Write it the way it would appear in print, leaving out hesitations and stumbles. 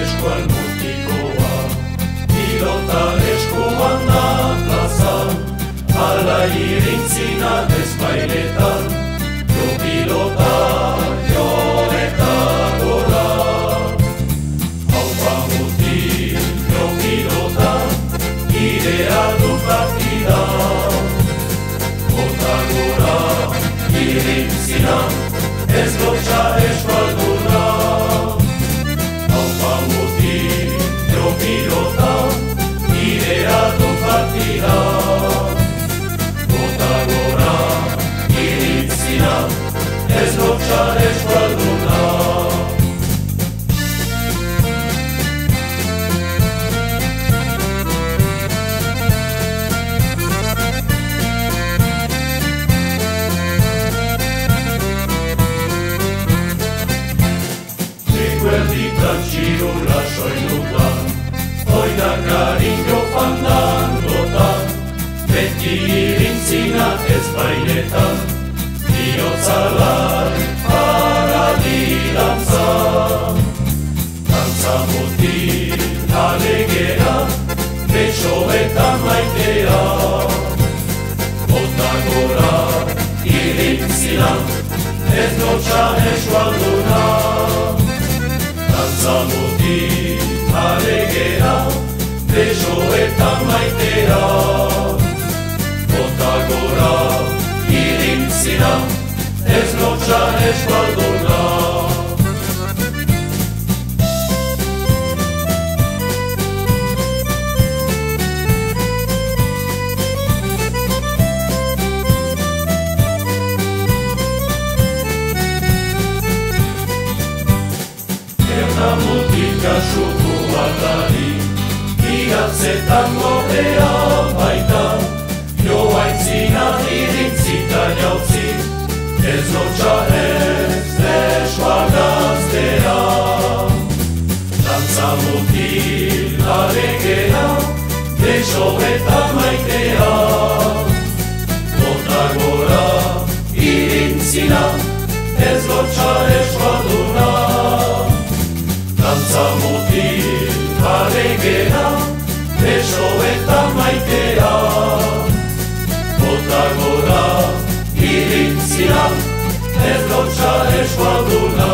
eskuan mutikoa, pilota eskuan da plazan, ala irintzina ezpainetan, jo pilota, jo eta gora. Haupa mutil, jo pilota, irea du partida, bota gora, irintzina, ez lotxa eskualduna. Haupa mutil, jo pilota, irea du partida, bota gora, irintzina, ez lotxa eskualduna. Erditan txirula soinutan, oinak haringo fandangotan, beti irintzina ezpainetan, bihotzalai paradi dantza. Dantza mutil alegera, beso eta maitea, bota gora irintzina, ez lotxa eskualduna. Dantza mutil alegera, beso eta maitea, bota gora irintzina, ez lotxa eskualduna. Mutil kasuko atari, igatzetan gobea baita, joaitzina irintzita jautzi, ez lotxa ez eskuagaztea. Dantza mutil alegera, beso eta maitea, bota gora irintzina, ez lotxa eskualduna. Dantza mutil alegera, beso eta maitea, bota gora irintzina, ez lotxa eskualduna.